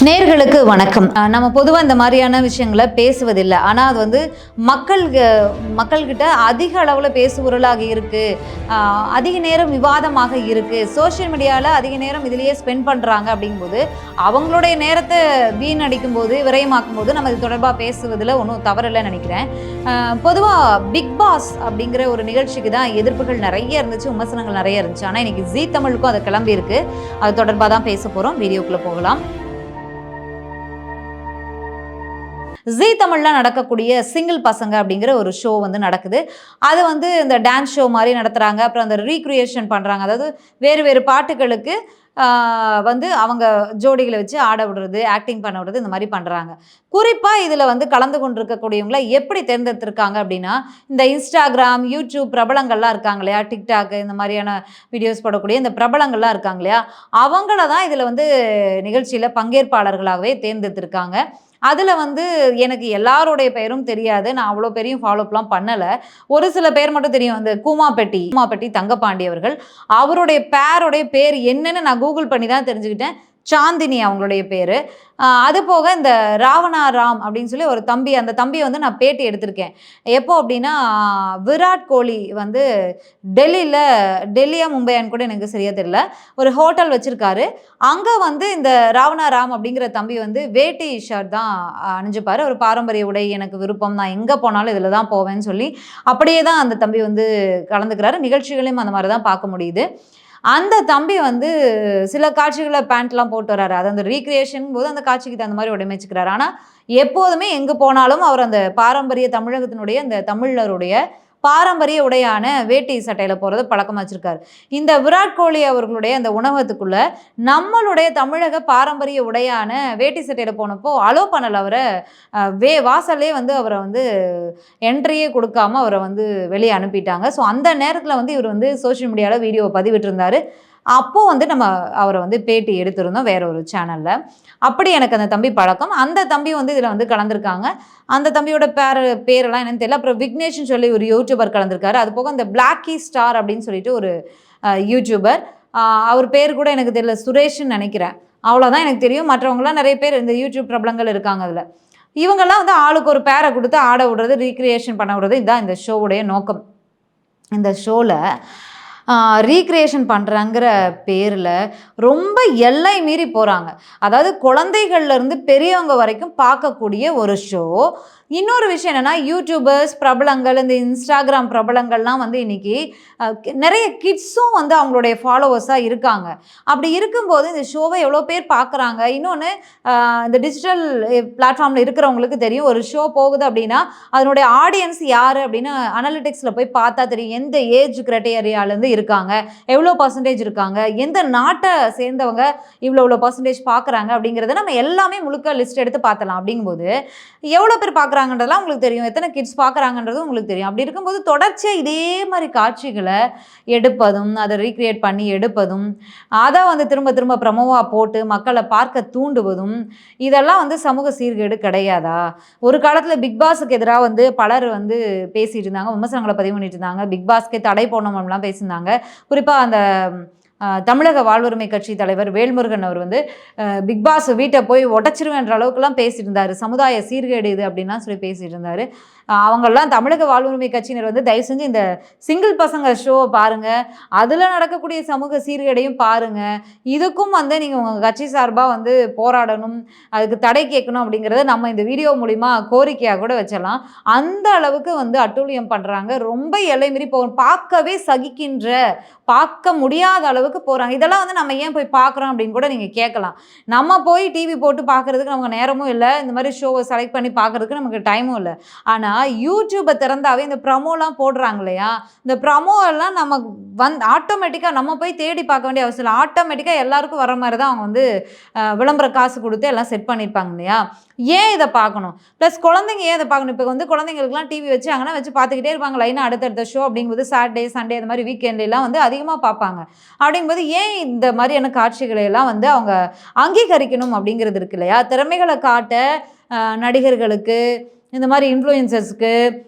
நேர்களுக்கு வணக்கம். நம்ம பொதுவாக இந்த மாதிரியான விஷயங்களை பேசுவதில்லை. ஆனால் அது வந்து மக்கள்கிட்ட அதிக அளவில் பேசுபொருளாக இருக்குது, அதிக நேரம் விவாதமாக இருக்குது, சோஷியல் மீடியாவில் அதிக நேரம் இதிலேயே ஸ்பெண்ட் பண்ணுறாங்க. அப்படிங்கும்போது அவங்களுடைய நேரத்தை வீணடிக்கும் போது, விரயமாக்கும் போது நம்ம இது தொடர்பாக பேசுவதில் ஒன்றும் தவறில்லைன்னு நினைக்கிறேன். பொதுவாக பிக் பாஸ் அப்படிங்கிற ஒரு நிகழ்ச்சிக்கு தான் எதிர்ப்புகள் நிறைய இருந்துச்சு, விமர்சனங்கள் நிறைய இருந்துச்சு. ஆனால் இன்னைக்கு ஜீ தமிழுக்கும் அது கிளம்பி இருக்கு. அது தொடர்பாக தான் பேச போகிறோம். வீடியோக்குள்ளே போகலாம். ஜீ தமிழ்ல நடக்கக்கூடிய சிங்கிள் பசங்க அப்படிங்கிற ஒரு ஷோ வந்து நடக்குது. அது வந்து இந்த டான்ஸ் ஷோ மாதிரி நடத்துகிறாங்க. அப்புறம் அந்த ரீக்ரியேஷன் பண்ணுறாங்க. அதாவது வேறு வேறு பாட்டுகளுக்கு வந்து அவங்க ஜோடிகளை வச்சு ஆட விடுறது, ஆக்டிங் பண்ண விடுறது, இந்த மாதிரி பண்ணுறாங்க. குறிப்பாக இதில் வந்து கலந்து கொண்டிருக்கக்கூடியவங்களை எப்படி தேர்ந்தெடுத்திருக்காங்க அப்படின்னா, இந்த இன்ஸ்டாகிராம், யூடியூப் பிரபலங்கள்லாம் இருக்காங்க இல்லையா, டிக்டாக் இந்த மாதிரியான வீடியோஸ் போடக்கூடிய இந்த பிரபலங்கள்லாம் இருக்காங்க இல்லையா, அவங்கள தான் இதில் வந்து நிகழ்ச்சியில் பங்கேற்பாளர்களாகவே தேர்ந்தெடுத்திருக்காங்க. அதில் வந்து எனக்கு எல்லாருடைய பெயரும் தெரியாது. நான் அவ்வளோ பெரிய ஃபாலோப்லாம் பண்ணலை. ஒரு சில பேர் மட்டும் தெரியும். அந்த கூமாப்பட்டி தங்கப்பாண்டி அவர்கள், அவருடைய பேர் என்னன்னு நான் கூகுள் பண்ணி தான் தெரிஞ்சுக்கிட்டேன். சாந்தினி அவங்களுடைய பேர். அது போக இந்த ராவணா ராம் அப்படின்னு சொல்லி ஒரு தம்பி, அந்த தம்பியை வந்து நான் பேட்டி எடுத்திருக்கேன். எப்போ அப்படின்னா, விராட் கோலி வந்து டெல்லியா மும்பையான்னு கூட எனக்கு சரியா தெரியல, ஒரு ஹோட்டல் வச்சுருக்காரு. அங்கே வந்து இந்த ராவணா ராம் அப்படிங்கிற தம்பி வந்து வேட்டி ஷர்ட் தான் அணிஞ்சுப்பார். ஒரு பாரம்பரிய உடை எனக்கு விருப்பம், நான் எங்கே போனாலும் இதில் தான் போவேன்னு சொல்லி அப்படியே தான் அந்த தம்பி வந்து கலந்துக்கிறாரு. நிகழ்ச்சிகளையும் அந்த மாதிரி தான் பார்க்க முடியுது. அந்த தம்பி வந்து சில காட்சிகளை பேண்ட்லாம் போட்டு வர்றாரு. அது அந்த ரீக்ரியேஷன் போது அந்த காட்சிக்கு தகுந்த மாதிரி உடைமைச்சுக்கிறாரு. ஆனால் எப்போதுமே எங்கே போனாலும் அவர் அந்த பாரம்பரிய தமிழகத்தினுடைய அந்த தமிழருடைய பாரம்பரிய உடையான வேட்டி சட்டையில் போகிறத பழக்கமாக வச்சுருக்காரு. இந்த விராட் கோலி அவர்களுடைய அந்த உணவகத்துக்குள்ள நம்மளுடைய தமிழக பாரம்பரிய உடையான வேட்டி சட்டையில் போனப்போ அலோ பண்ணலை. அவரை வாசல்லே வந்து அவரை வந்து என்ட்ரியே கொடுக்காம அவரை வந்து வெளியே அனுப்பிட்டாங்க. ஸோ அந்த நேரத்தில் வந்து இவர் வந்து சோஷியல் மீடியாவில் வீடியோவை பதிவிட்டிருந்தார். அப்போது வந்து நம்ம அவரை வந்து பேட்டி எடுத்திருந்தோம் வேற ஒரு சேனலில். அப்படி எனக்கு அந்த தம்பி பழக்கம். அந்த தம்பி வந்து இதில் வந்து கலந்துருக்காங்க. அந்த தம்பியோட பேரெல்லாம் என்னன்னு தெரியல. அப்புறம் விக்னேஷ்னு சொல்லி ஒரு யூடியூபர் கலந்துருக்காரு. அது போக அந்த பிளாக்கி ஸ்டார் அப்படின்னு சொல்லிட்டு ஒரு யூடியூபர், அவர் பேர் கூட எனக்கு தெரியல, சுரேஷ்ன்னு நினைக்கிறேன். அவ்வளோதான் எனக்கு தெரியும். மற்றவங்களாம் நிறைய பேர் இந்த யூடியூப் பிரபலங்கள் இருக்காங்க. அதில் இவங்கெல்லாம் வந்து ஆளுக்கு ஒரு பேரை கொடுத்து ஆட விடுறது, ரீக்ரியேஷன் பண்ண விடுறது, இதுதான் இந்த ஷோவுடைய நோக்கம். இந்த ஷோவில் ரீக்ரியேஷன் பண்ணுறாங்கிற பேரில் ரொம்ப எல்லை மீறி போகிறாங்க. அதாவது குழந்தைகள்லேருந்து பெரியவங்க வரைக்கும் பார்க்கக்கூடிய ஒரு ஷோ. இன்னொரு விஷயம் என்னென்னா, யூடியூபர்ஸ் பிரபலங்கள், இந்த இன்ஸ்டாகிராம் பிரபலங்கள்லாம் வந்து இன்றைக்கி நிறைய கிட்ஸும் வந்து அவங்களுடைய ஃபாலோவர்ஸாக இருக்காங்க. அப்படி இருக்கும்போது இந்த ஷோவை எவ்வளோ பேர் பார்க்குறாங்க. இன்னொன்று, இந்த டிஜிட்டல் பிளாட்ஃபார்மில் இருக்கிறவங்களுக்கு தெரியும், ஒரு ஷோ போகுது அப்படின்னா அதனுடைய ஆடியன்ஸ் யார் அப்படின்னு அனலிட்டிக்ஸில் போய் பார்த்தா தெரியும். எந்த ஏஜ் கிரைட்டீரியாலேருந்து இருக்காங்க, எவ்வளோ பர்சன்டேஜ் இருக்காங்க, எந்த நாட்டை சேர்ந்தவங்க இவ்வளோ பர்சன்டேஜ் பார்க்குறாங்க அப்படிங்கிறத நம்ம எல்லாமே முழுக்க லிஸ்ட் எடுத்து பார்த்தலாம். அப்படிங்கும்போது எவ்வளோ பேர் பார்க்குறாங்கன்றதெல்லாம் உங்களுக்கு தெரியும், எத்தனை கிட்ஸ் பார்க்குறாங்கன்றதும் உங்களுக்கு தெரியும். அப்படி இருக்கும்போது தொடர்ச்சியாக இதே மாதிரி காட்சிகளை எடுப்பதும், அதை ரீக்ரியேட் பண்ணி எடுப்பதும், அதை வந்து திரும்ப திரும்ப ப்ரமோவாக போட்டு மக்களை பார்க்க தூண்டுவதும், இதெல்லாம் வந்து சமூக சீர்கேடு கிடையாதா? ஒரு காலத்தில் பிக் பாஸுக்கு எதிராக வந்து பலர் வந்து பேசிகிட்டு இருந்தாங்க, விமர்சனங்களை பதிவு பண்ணிட்டு இருந்தாங்க. பிக் பாஸ்க்கே தடை போடணும்லாம் பேசியிருந்தாங்க. குறிப்பாக அந்த தமிழக வாழ்வுரிமை கட்சி தலைவர் வேல்முருகன் அவர் வந்து பிக் பாஸ் வீட்டை போய் உடச்சிருவேன்ற அளவுக்குலாம் பேசிட்டு இருந்தார். சமுதாய சீர்கேடு இது அப்படின்லாம் சொல்லி பேசிட்டு இருந்தார். அவங்கெல்லாம் தமிழக வாழ்வுரிமை கட்சியினர் வந்து தயவு செஞ்சு இந்த சிங்கிள் பசங்க ஷோவை பாருங்கள், அதில் நடக்கக்கூடிய சமூக சீர்கேடையும் பாருங்கள். இதுக்கும் வந்து நீங்கள் உங்கள் கட்சி சார்பாக வந்து போராடணும், அதுக்கு தடை கேட்கணும் அப்படிங்கிறத நம்ம இந்த வீடியோ மூலிமா கோரிக்கையாக கூட வச்சலாம். அந்த அளவுக்கு வந்து அட்டூழியம் பண்ணுறாங்க. ரொம்ப எல்லை மீறி பார்க்கவே சகிக்கின்ற, பார்க்க முடியாத அளவுக்கு போகிறாங்க. இதெல்லாம் வந்து நம்ம ஏன் போய் பார்க்குறோம் அப்படின்னு கூட நீங்கள் கேட்கலாம். நம்ம போய் டிவி போட்டு பார்க்குறதுக்கு நமக்கு நேரமும் இல்லை, இந்த மாதிரி ஷோவை செலக்ட் பண்ணி பார்க்குறதுக்கு நமக்கு டைமும் இல்லை. ஆனால் யூடியூப்பை திறந்தாவே இந்த ப்ரமோலாம் போடுறாங்க இல்லையா, இந்த ப்ரமோ எல்லாம் நம்ம ஆட்டோமேட்டிக்காக நம்ம போய் தேடி பார்க்க வேண்டிய அவசியம் இல்லை. ஆட்டோமேட்டிக்காக எல்லாருக்கும் வர மாதிரி தான் அவங்க வந்து விளம்பர காசு கொடுத்து எல்லாம் செட் பண்ணியிருப்பாங்க இல்லையா. ஏன் இதை பார்க்கணும்? ப்ளஸ் குழந்தைங்க ஏன் இதை பார்க்கணும்? இப்போ வந்து குழந்தைங்களுக்குலாம் டிவி வச்சாங்கன்னா வச்சு பார்த்துக்கிட்டே இருப்பாங்க லைனாக, அடுத்தடுத்த ஷோ அப்படிங்கும்போது சாட்டர்டே சண்டே இந்த மாதிரி வீக்கெண்ட்லாம் வந்து அதிகமாக பார்ப்பாங்க. அப்படிங்கும்போது ஏன் இந்த மாதிரியான காட்சிகளை எல்லாம் வந்து அவங்க அங்கீகரிக்கணும் அப்படிங்கிறது இருக்கு இல்லையா. திறமைகளை காட்ட நடிகர்களுக்கு, இந்த மாதிரி இன்ஃப்ளூயன்சர்ஸ்க்கு,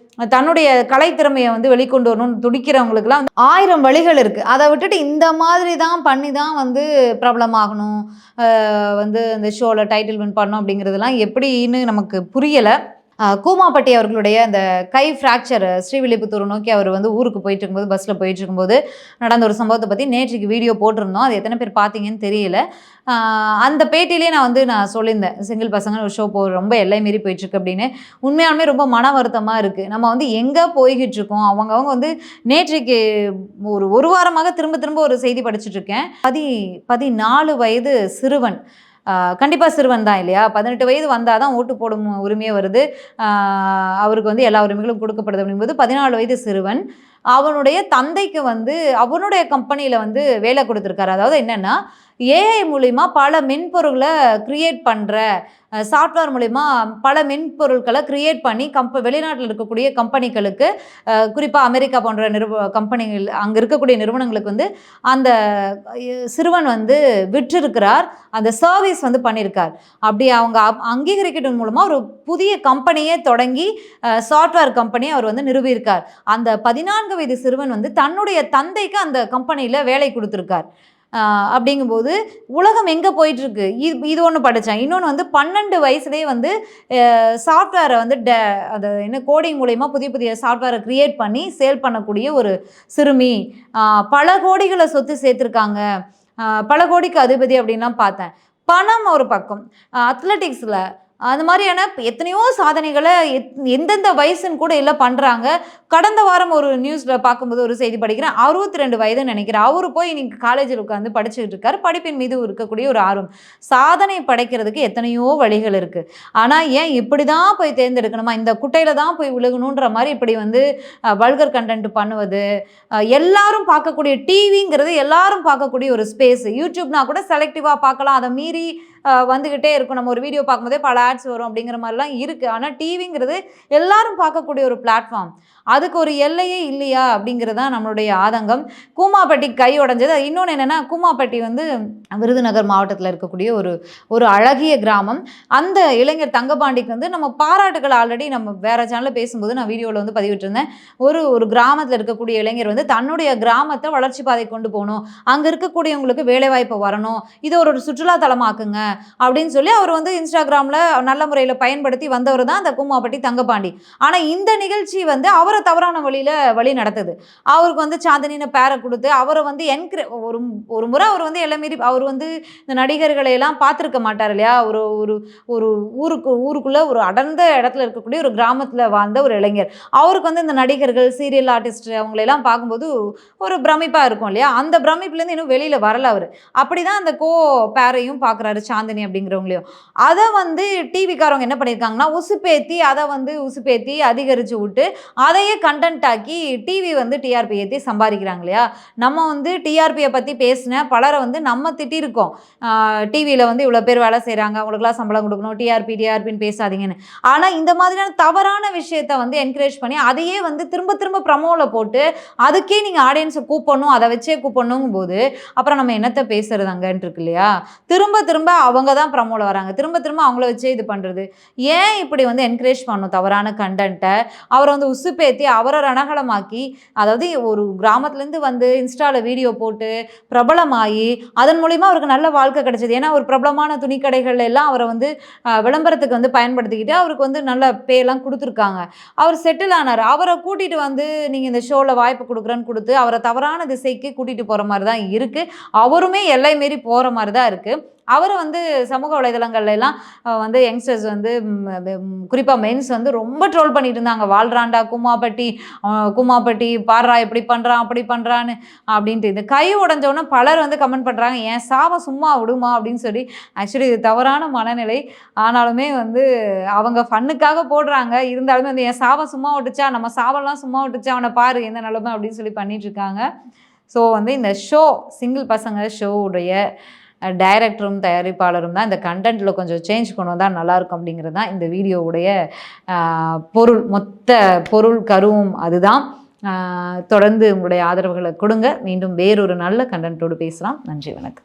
தன்னுடைய கலைத்திறமையை வந்து வெளிக்கொண்டு வரணும்னு துடிக்கிறவங்களுக்குலாம் 1000 வழிகள் இருக்குது. அதை விட்டுட்டு இந்த மாதிரி தான் பண்ணி தான் வந்து பிரபலமாகணும், வந்து இந்த ஷோவில் டைட்டில் வின் பண்ணணும் அப்படிங்கிறதுலாம் எப்படின்னு நமக்கு புரியலை. கூமாப்பட்டி அவர்களுடைய அந்த கை ஃப்ராக்சர் ஸ்ரீவில்லிபுத்தூர் நோக்கி அவர் வந்து ஊருக்கு போயிட்டு இருக்கும்போது, பஸ்ஸில் போயிட்டு இருக்கும்போது நடந்த ஒரு சம்பவத்தை பற்றி நேற்றுக்கு வீடியோ போட்டிருந்தோம். அது எத்தனை பேர் பார்த்தீங்கன்னு தெரியல. அந்த பேட்டியிலே நான் சொல்லியிருந்தேன், சிங்கிள் பசங்க ஒரு ஷோ ரொம்ப எல்லை மீறி போயிட்டுருக்கு அப்படின்னு. உண்மையாலுமே ரொம்ப மன வருத்தமாக இருக்குது. நம்ம வந்து எங்கே போய்கிட்டு இருக்கோம், அவங்க வந்து நேற்றைக்கு ஒரு வாரமாக திரும்ப திரும்ப ஒரு செய்தி படிச்சுட்டு இருக்கேன். 14 வயது சிறுவன், கண்டிப்பாக சிறுவன் தான் இல்லையா, 18 வயது வந்தால் தான் ஓட்டு போடும் உரிமையே வருது, அவருக்கு வந்து எல்லா உரிமைகளும் கொடுக்கப்படுது அப்படிங்கும்போது 14 வயது சிறுவன் அவனுடைய தந்தைக்கு வந்து அவனுடைய கம்பெனியில் வந்து வேலை கொடுத்துருக்காரு. அதாவது என்னென்னா, ஏஐ மூலிமா பல மென்பொருளை க்ரியேட் பண்ணுற, சாஃப்ட்வேர் மூலிமா பல மென்பொருட்களை க்ரியேட் பண்ணி வெளிநாட்டில் இருக்கக்கூடிய கம்பெனிகளுக்கு, குறிப்பாக அமெரிக்கா போன்ற கம்பெனிகள், அங்கே இருக்கக்கூடிய நிறுவனங்களுக்கு வந்து அந்த சிறுவன் வந்து விற்றிருக்கிறார், அந்த சர்வீஸ் வந்து பண்ணியிருக்கார். அப்படி அவங்க அங்கீகரிக்கிறது மூலமாக ஒரு புதிய கம்பெனியே தொடங்கி சாஃப்ட்வேர் கம்பெனியை அவர் வந்து நிறுவியிருக்கார். அந்த 14 வயது சிறுவன் வந்து தன்னுடைய தந்தைக்கு அந்த கம்பெனியில் வேலை கொடுத்துருக்கார். அப்படிங்கும்போது உலகம் எங்கே போயிட்டுருக்கு, இது ஒன்று படித்தேன். இன்னொன்று வந்து 12 வயசுலேயே வந்து சாஃப்ட்வேரை வந்து அது என்ன கோடிங் மூலயமா புதிய புதிய சாஃப்ட்வேரை க்ரியேட் பண்ணி சேல் பண்ணக்கூடிய ஒரு சிறுமி, பல கோடிகளை சொத்து சேர்த்துருக்காங்க, பல கோடிக்கு அதிபதி அப்படின்லாம் பார்த்தேன். பணம் ஒரு பக்கம், அத்லெட்டிக்ஸில் அந்த மாதிரியான எத்தனையோ சாதனைகளை எந்தெந்த வயசுன்னு கூட இல்லை பண்ணுறாங்க. கடந்த வாரம் ஒரு நியூஸில் பார்க்கும்போது ஒரு செய்தி படிக்கிறேன், 62 வயதுன்னு நினைக்கிறேன். அவரு போய் இன்னைக்கு காலேஜில் உட்காந்து படிச்சுக்கிட்டு இருக்காரு. படிப்பின் மீது இருக்கக்கூடிய ஒரு ஆர்வம். சாதனை படைக்கிறதுக்கு எத்தனையோ வழிகள் இருக்குது. ஆனால் ஏன் இப்படி தான் போய் தேர்ந்தெடுக்கணுமா, இந்த குட்டையில் தான் போய் விழுகணுன்ற மாதிரி இப்படி வந்து வல்கர் கண்டென்ட் பண்ணுவது, எல்லாரும் பார்க்கக்கூடிய டிவிங்கிறது எல்லாரும் பார்க்கக்கூடிய ஒரு ஸ்பேஸ். யூடியூப்னா கூட செலக்டிவாக பார்க்கலாம், அதை மீறி வந்துக்கிட்டே இருக்கும். நம்ம ஒரு வீடியோ பார்க்கும்போதே பல ஆட்ஸ் வரும் அப்படிங்கிற மாதிரிலாம் இருக்குது. ஆனால் டிவிங்கிறது எல்லாரும் பார்க்கக்கூடிய ஒரு பிளாட்ஃபார்ம். அதுக்கு ஒரு எல்லையே இல்லையா அப்படிங்கிறது தான் நம்மளுடைய ஆதங்கம். கூமாப்பட்டி கை உடைஞ்சது. இன்னொன்று என்னென்னா, கூமாப்பட்டி வந்து விருதுநகர் மாவட்டத்தில் இருக்கக்கூடிய ஒரு அழகிய கிராமம். அந்த இளைஞர் தங்கபாண்டிக்கு வந்து நம்ம பாராட்டுகள் ஆல்ரெடி நம்ம வேறு சேனலில் பேசும்போது நான் வீடியோவில் வந்து பதிவிட்டிருந்தேன். ஒரு கிராமத்தில் இருக்கக்கூடிய இளைஞர் வந்து தன்னுடைய கிராமத்தை வளர்ச்சி பாதை கொண்டு போகணும், அங்கே இருக்கக்கூடியவங்களுக்கு வேலைவாய்ப்பு வரணும், இதை ஒரு சுற்றுலா தலமாக்குங்க அப்படின்னு சொல்லி அவர் வந்து இன்ஸ்டாகிராமில் நல்ல முறையில் பயன்படுத்தி வந்தவர் தான் அந்த கூமாப்பட்டி தங்கபாண்டி. ஆனால் இந்த நிகழ்ச்சி வந்து அவரை தவறான வழி நடத்துது. அவருக்கு வந்து சாந்தினின்னு பேரை கொடுத்து அவரை வந்து ஒரு முறை அவர் வந்து எல்லாம் மீறி அவர் வந்து இந்த நடிகர்களை எல்லாம் பார்த்துருக்க மாட்டார் இல்லையா. ஒரு ஊருக்குள்ளே ஒரு அடர்ந்த இடத்துல இருக்கக்கூடிய ஒரு கிராமத்தில் வாழ்ந்த ஒரு இளைஞர். அவருக்கு வந்து இந்த நடிகர்கள், சீரியல் ஆர்டிஸ்ட் அவங்களெல்லாம் பார்க்கும்போது ஒரு பிரமிப்பாக இருக்கும் இல்லையா. அந்த பிரமிப்புலேருந்து இன்னும் வெளியில் வரல அவர். அப்படி தான் அந்த பேரையும் பார்க்குறாரு, சாந்தினி அப்படிங்கிறவங்களையும். அதை வந்து டிவிக்காரவங்க என்ன பண்ணியிருக்காங்கன்னா, உசுப்பேத்தி அதிகரித்து விட்டு அதையே கண்டென்ட் ஆக்கி டிவி வந்து டிஆர்பி ஏற்றி சம்பாதிக்கிறாங்க இல்லையா. நம்ம வந்து டிஆர்பியை பற்றி பேசின பலரை வந்து நம்ம திட்டிருக்கோம். டிவியில் வந்து இவ்வளோ பேர் வேலை செய்கிறாங்க, அவங்களுக்குலாம் சம்பளம் கொடுக்கணும், டிஆர்பின்னு பேசாதீங்கன்னு. ஆனால் இந்த மாதிரியான தவறான விஷயத்தை வந்து என்கரேஜ் பண்ணி அதையே வந்து திரும்ப திரும்ப ப்ரமோவில் போட்டு அதுக்கே நீங்கள் ஆடியன்ஸை கூப்பிடணும், அதை வச்சே கூப்பிடணுங்கும் போது அப்புறம் நம்ம என்னத்தை பேசுறது அங்கன்ட்டு இருக்கு இல்லையா. திரும்ப திரும்ப அவங்க தான் ப்ரமோவில் வராங்க, திரும்ப திரும்ப அவங்கள வச்சே இது பண்ணுறது. ஏன் இப்படி வந்து என்கரேஜ் பண்ணணும் தவறான கண்டென்ட்டை? அவரை வந்து உசுப்பேற்றி அவரை ரணகலமாக்கி, அதாவது ஒரு கிராமத்துலேருந்து வந்து இன்ஸ்டாவில் வீடியோ போட்டு பிரபலமாகி அதன் மூலிமா அவருக்கு நல்ல வாழ்க்கை கிடைச்சது. ஏன்னா ஒரு பிரபலமான துணிக்கடைகள் எல்லாம் அவரை வந்து விளம்பரத்துக்கு வந்து பயன்படுத்திக்கிட்டு அவருக்கு வந்து நல்ல பேலாம் கொடுத்துருக்காங்க. அவர் செட்டில் ஆனார். அவரை கூட்டிகிட்டு வந்து நீங்கள் இந்த ஷோவில் வாய்ப்பு கொடுக்குறேன்னு கொடுத்து அவரை தவறான திசைக்கு கூட்டிகிட்டு போகிற மாதிரி தான் இருக்குது. அவருமே எல்லை மீறி போகிற மாதிரி தான் இருக்குது. அவரை வந்து சமூக வலைதளங்கள்லாம் வந்து யங்ஸ்டர்ஸ் வந்து குறிப்பாக மென்ஸ் வந்து ரொம்ப ட்ரோல் பண்ணிட்டு இருந்தாங்க. வாழ்றாண்டா கூமாப்பட்டி பாடுறா, இப்படி பண்ணுறான் அப்படி பண்ணுறான்னு அப்படின்ட்டு. இந்த கை உடஞ்சோன்னா பலர் வந்து கமெண்ட் பண்ணுறாங்க, ஏன் சாவை சும்மா விடுமா அப்படின்னு சொல்லி. ஆக்சுவலி இது தவறான மனநிலை. ஆனாலுமே வந்து அவங்க ஃபன்னுக்காக போடுறாங்க. இருந்தாலுமே வந்து என் சாவை சும்மா விட்டுச்சா, நம்ம சாவெல்லாம் சும்மா விட்டுச்சா, அவனை பாரு என்ன நிலமை அப்படின்னு சொல்லி பண்ணிட்டுருக்காங்க. ஸோ வந்து இந்த ஷோ சிங்கிள் பசங்க ஷோவுடைய டைரக்டரும் தயாரிப்பாளரும் தான் இந்த கண்டென்ட்டில் கொஞ்சம் சேஞ்ச் கொண்டு வந்தால் நல்லாயிருக்கும் அப்படிங்கிறது தான் இந்த வீடியோவுடைய மொத்த பொருள் கருவும் அதுதான். தொடர்ந்து உங்களுடைய ஆதரவுகளை கொடுங்க. மீண்டும் வேறொரு நல்ல கண்டென்ட்டோடு பேசலாம். நன்றி, வணக்கம்.